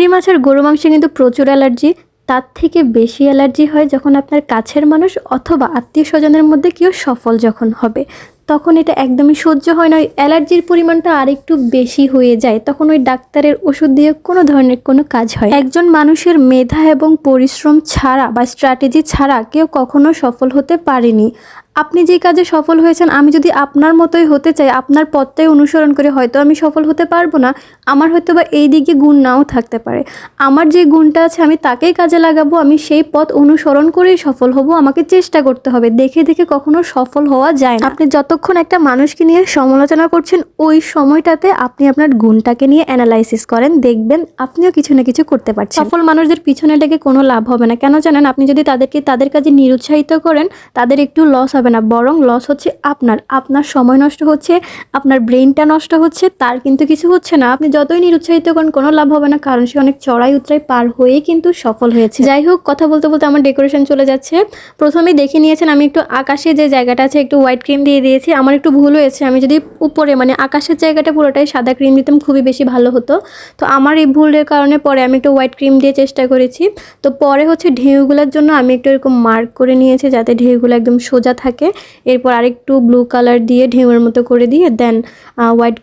চিংড়ি মাছ আর গরু মাংসে কিন্তু প্রচুর অ্যালার্জি। তার থেকে বেশি অ্যালার্জি হয় যখন আপনার কাছের মানুষ অথবা আত্মীয় স্বজনের মধ্যে কেউ সফল যখন হবে, তখন এটা একদমই সহ্য হয় না। ওই অ্যালার্জির পরিমাণটা আরেকটু বেশি হয়ে যায়, তখন ওই ডাক্তারের ওষুধ দিয়ে কোনো ধরনের কোনো কাজ হয়। একজন মানুষের মেধা এবং পরিশ্রম ছাড়া বা স্ট্র্যাটেজি ছাড়া কেউ কখনো সফল হতে পারেনি। আপনি যে কাজে সফল হয়েছেন, আমি যদি আপনার মতোই হতে চাই, আপনার পথটাই অনুসরণ করে, হয়তো আমি সফল হতে পারবো না। আমার হয়তো বা এই দিকে গুণ নাও থাকতে পারে। আমার যে গুণটা আছে আমি তাকেই কাজে লাগাবো, আমি সেই পথ অনুসরণ করেই সফল হব। আমাকে চেষ্টা করতে হবে, দেখে দেখে কখনো সফল হওয়া যায় না। আপনি যতক্ষণ একটা মানুষকে নিয়ে সমালোচনা করছেন, ওই সময়টাতে আপনি আপনার গুণটাকে নিয়ে অ্যানালাইসিস করেন, দেখবেন আপনিও কিছু না কিছু করতে পারছেন। সফল মানুষদের পিছনে লেগে কোনো লাভ হবে না। কেন জানেন? আপনি যদি তাদের কাজে নিরুৎসাহিত করেন, তাদের একটু লস হবে না, বরং লস হচ্ছে আপনার সময় নষ্ট হচ্ছে, আপনার ব্রেনটা নষ্ট হচ্ছে, তার কিন্তু কিছু হচ্ছে না। আপনি যতই নিরুৎসাহিত করেন কোনো লাভ হবে না, কারণ সে অনেক চড়াই উতরাই পার হয়েই কিন্তু সফল হয়েছে। যাই হোক, কথা বলতে বলতে আমার ডেকোরেশন চলে যাচ্ছে। প্রথমেই দেখে নিয়েছেন আমি একটু আকাশে যে জায়গাটা আছে একটু হোয়াইট ক্রিম দিয়ে দিয়েছি। আমার একটু ভুল হয়েছে, আমি যদি উপরে মানে আকাশের জায়গাটা পুরোটাই সাদা ক্রিম দিতাম খুবই বেশি ভালো হতো। তো আমার এই ভুলের কারণে পরে আমি একটু হোয়াইট ক্রিম দিয়ে চেষ্টা করেছি। তো পরে হচ্ছে ঢেউগুলোর জন্য আমি একটু এরকম মার্ক করে নিয়েছি যাতে ঢেউগুলো একদম সোজা থাকে। এরপর আরেকটু ব্লু কালার দিয়ে ঢেউয়ের মতো করে দিয়ে দেন হোয়াইট